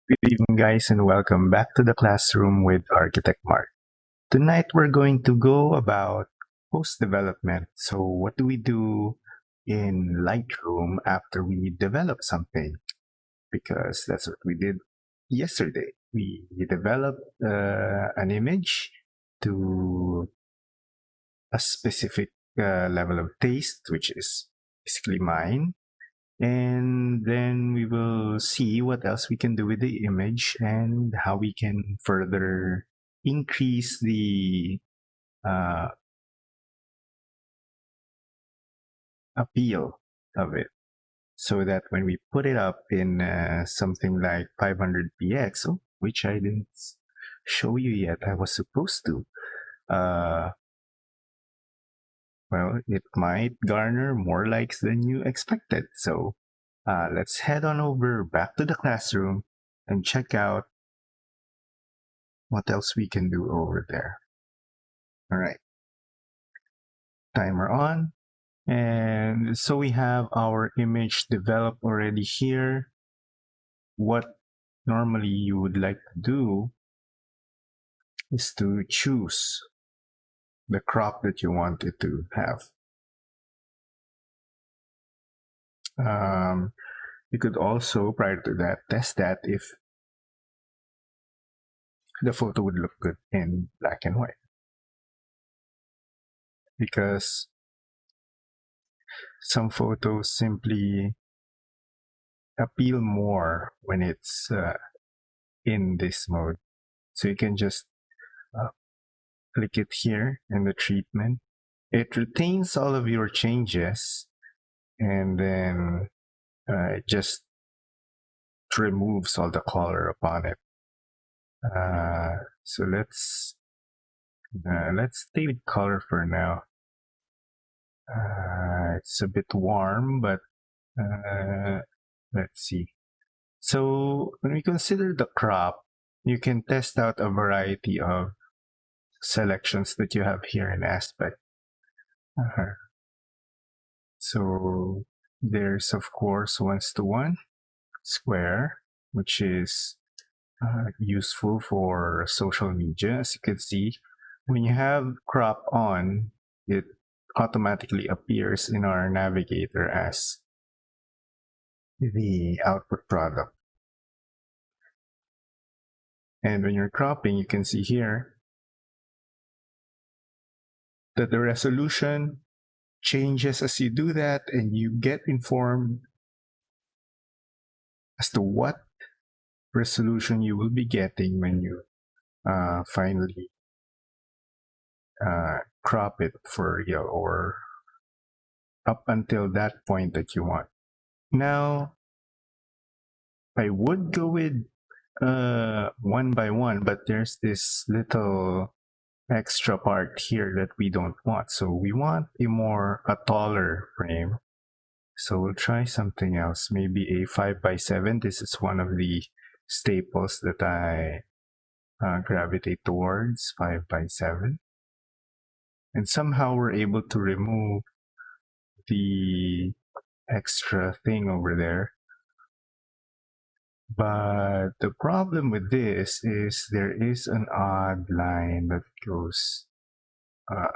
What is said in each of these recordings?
Good evening, guys, and welcome back to the classroom with Architect Mark. Tonight, we're going to go about post development. So, what do we do in Lightroom after we develop something? Because that's what we did yesterday. We developed an image to a specific level of taste, which is basically mine. And then we will see what else we can do with the image and how we can further increase the uh, appeal of it, so that when we put it up in something like 500px, which I didn't show you yet, I was supposed to, uh, well, it might garner more likes than you expected. So let's head on over back to the classroom and check out what else we can do over there. All right, timer on. And so we have our image developed already here. What normally you would like to do is to choose the crop that you want it to have. You could also, prior to that, test that if the photo would look good in black and white. Because some photos simply appeal more when it's in this mode. So you can just uh, click it here in the treatment. It retains all of your changes, and then it just removes all the color upon it. So let's stay with color for now. It's a bit warm, but let's see. So when we consider the crop, you can test out a variety of selections that you have here in aspect. So there's, of course, 1:1 square, which is useful for social media. As you can see, when you have crop on, it automatically appears in our navigator as the output product. And when you're cropping, you can see here that the resolution changes as you do that, and you get informed as to what resolution you will be getting when you finally crop it for you, or up until that point that you want. Now, I would go with one by one, but there's this little extra part here that we don't want. So we want a taller frame. So we'll try something else, maybe a 5:7. This is one of the staples that I gravitate towards, 5:7. And somehow we're able to remove the extra thing over there. But the problem with this is there is an odd line that goes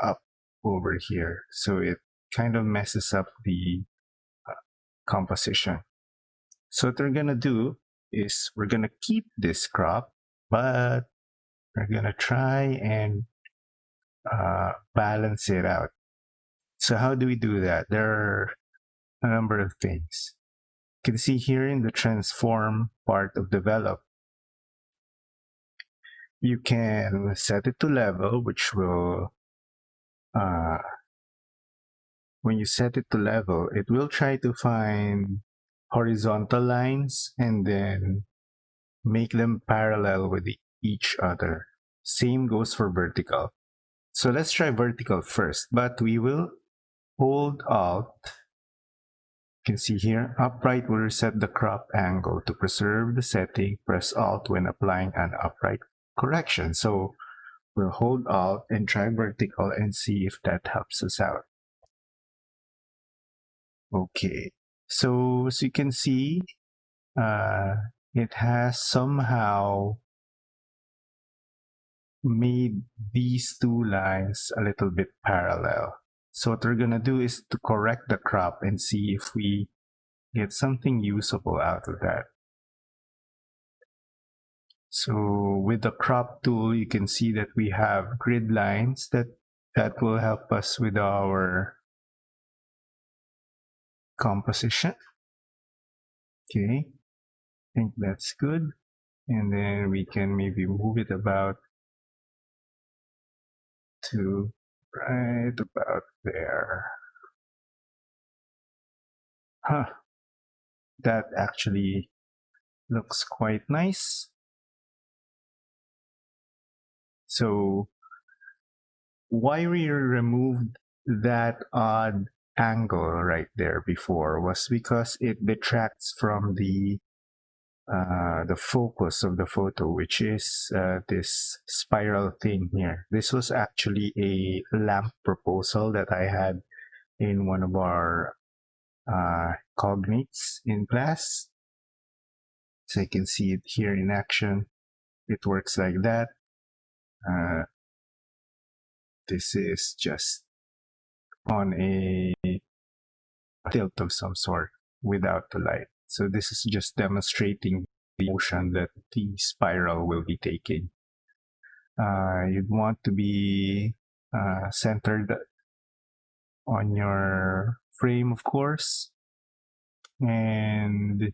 up over here. So it kind of messes up the composition. So what we're gonna do is we're gonna keep this crop, but we're gonna try and balance it out. So how do we do that? There are a number of things. You can see here in the transform part of develop, you can set it to level, which will, when you set it to level, it will try to find horizontal lines and then make them parallel with each other. Same goes for vertical. So let's try vertical first, but we will hold Alt. You can see here, upright will reset the crop angle. To preserve the setting, press Alt when applying an upright correction. So we'll hold Alt and try vertical and see if that helps us out. Okay, so as you can see, it has somehow made these two lines a little bit parallel. So what we're gonna do is to correct the crop and see if we get something usable out of that. So with the crop tool, you can see that we have grid lines that will help us with our composition. Okay, I think that's good. And then we can maybe move it about to right about there. Huh, that actually looks quite nice. So why we removed that odd angle right there before was because it detracts from the focus of the photo, which is this spiral thing here. This was actually a lamp proposal that I had in one of our cognates in class. So you can see it here in action. It works like that. This is just on a tilt of some sort without the light. So this is just demonstrating the motion that the spiral will be taking. You'd want to be centered on your frame, of course, and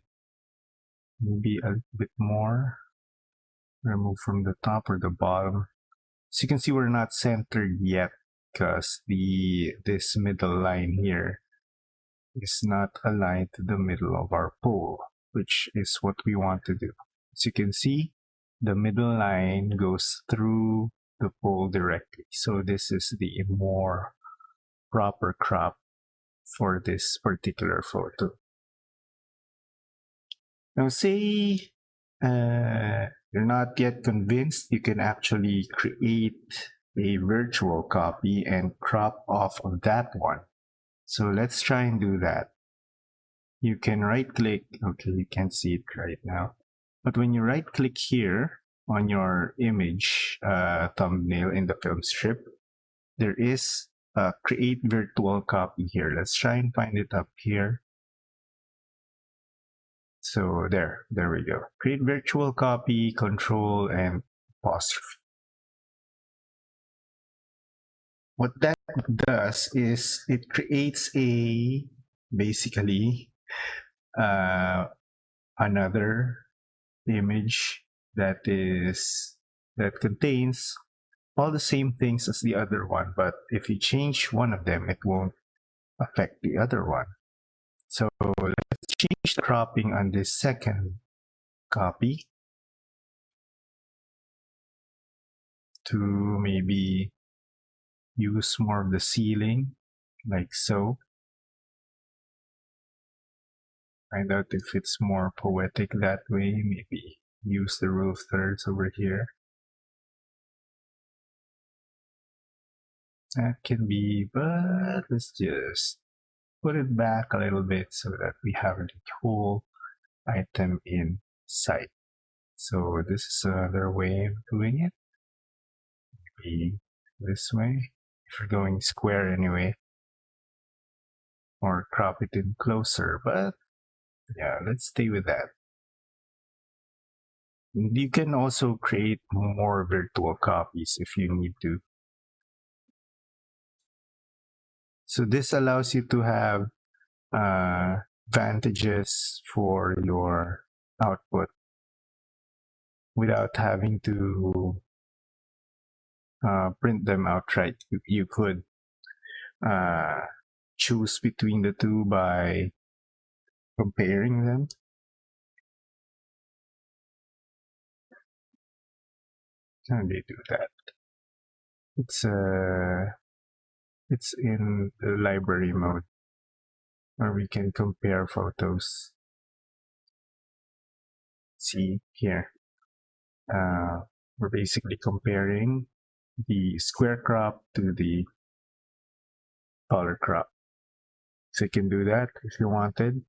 maybe a bit more. Remove from the top or the bottom. So you can see we're not centered yet because this middle line here is not aligned to the middle of our pole, which is what we want to do. As you can see, the middle line goes through the pole directly. So this is the more proper crop for this particular photo. Now say you're not yet convinced, you can actually create a virtual copy and crop off of that one. So let's try and do that. You can right click, okay, you can't see it right now, but when you right click here on your image thumbnail in the film strip, there is a create virtual copy here. Let's try and find it up here. So there we go. Create virtual copy, control, and apostrophe. What that does is it creates basically another image that contains all the same things as the other one, but if you change one of them, it won't affect the other one. So let's change the cropping on this second copy to maybe use more of the ceiling, like so. Find out if it's more poetic that way. Maybe use the rule of thirds over here. That can be, but let's just put it back a little bit so that we have the whole item in sight. So this is another way of doing it. Maybe this way, if you're going square anyway, or crop it in closer, but yeah, let's stay with that. You can also create more virtual copies if you need to. So this allows you to have advantages for your output without having to print them outright. You could choose between the two by comparing them. How do they do that? It's in the library mode where we can compare photos. See here, we're basically comparing the square crop to the color crop. So you can do that if you wanted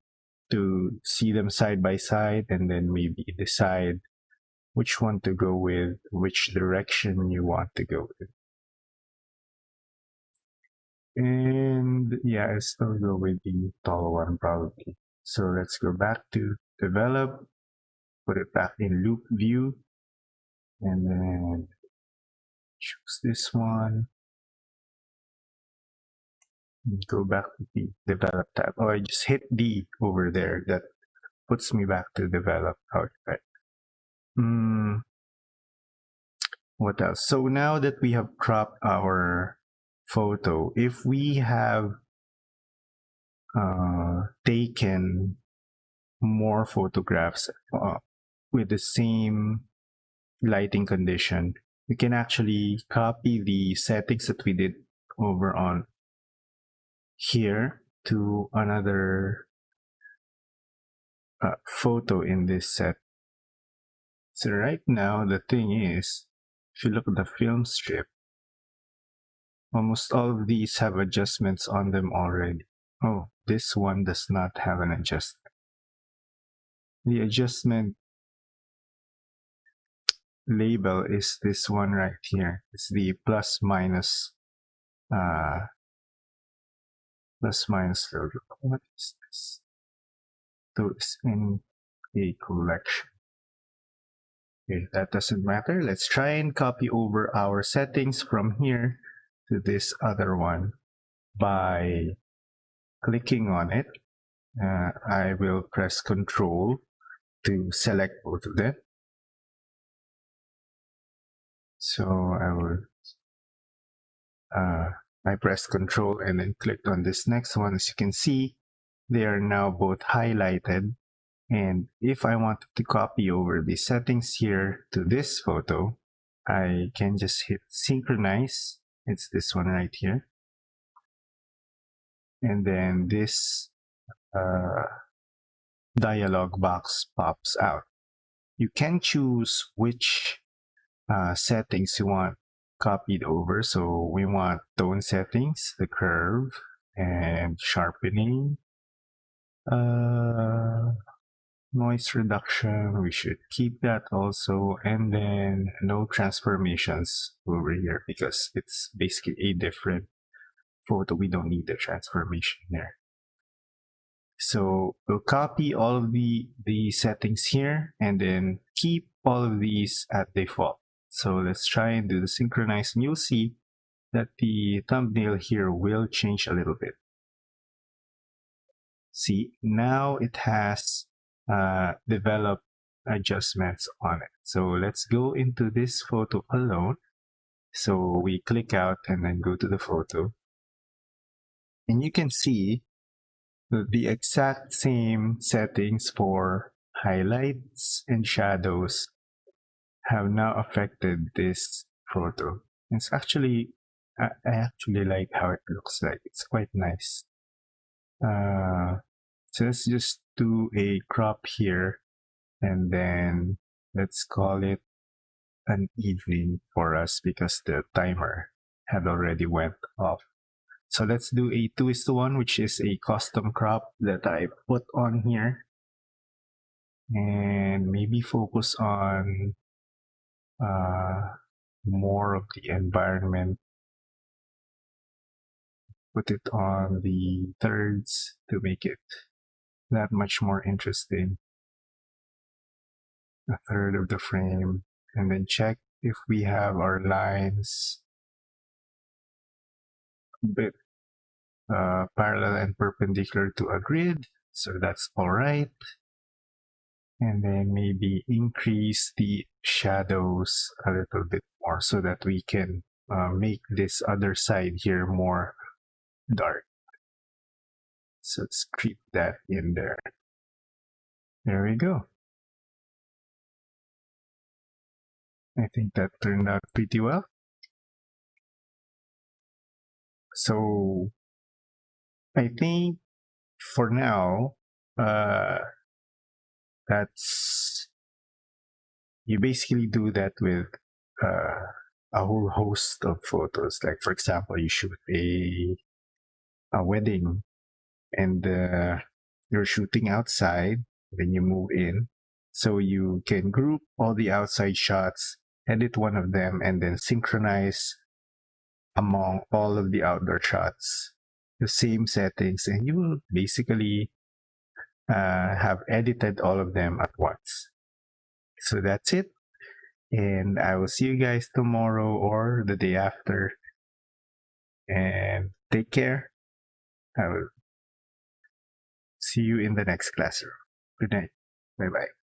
to see them side by side and then maybe decide which one to go with, which direction you want to go with. And yeah, I still go with the tall one probably. So let's go back to develop, put it back in loop view, and then choose this one. Go back to the develop tab. Oh, I just hit D over there. That puts me back to develop. Okay. What else? So now that we have cropped our photo, if we have taken more photographs with the same lighting condition, we can actually copy the settings that we did over on here to another photo in this set. So right now, the thing is, if you look at the film strip, almost all of these have adjustments on them already. Oh, this one does not have an adjustment. The adjustment label is this one right here. It's the plus minus logo. What is this? So it's in a collection. Okay, that doesn't matter. Let's try and copy over our settings from here to this other one by clicking on it. I will press Control to select both of them. So I pressed Control and then clicked on this next one. As you can see, they are now both highlighted. And if I wanted to copy over the settings here to this photo, I can just hit synchronize. It's this one right here. And then this dialog box pops out. You can choose which settings you want copied over. So we want tone settings, the curve, and sharpening. Noise reduction, we should keep that also, and then no transformations over here because it's basically a different photo. We don't need the transformation there. So we'll copy all of the settings here and then keep all of these at default. So let's try and do the synchronize, and you'll see that the thumbnail here will change a little bit. See, now it has develop adjustments on it. So let's go into this photo alone. So we click out and then go to the photo. And you can see the exact same settings for highlights and shadows have now affected this photo. It's actually, I actually like how it looks like. It's quite nice. So let's just do a crop here and then let's call it an evening for us because the timer had already went off. So let's do a 2:1, which is a custom crop that I put on here, and maybe focus on more of the environment. Put it on the thirds to make it that much more interesting. A third of the frame, and then check if we have our lines a bit parallel and perpendicular to a grid, so that's all right. And then maybe increase the shadows a little bit more so that we can make this other side here more dark. So let's creep that in there. There we go. I think that turned out pretty well. So I think for now, that's, you basically do that with a whole host of photos. Like for example, you shoot a wedding and you're shooting outside, then you move in. So you can group all the outside shots, edit one of them, and then synchronize among all of the outdoor shots. The same settings, and you will basically have edited all of them at once. So that's it. And I will see you guys tomorrow or the day after. And take care. I will see you in the next classroom. Good night. Bye bye.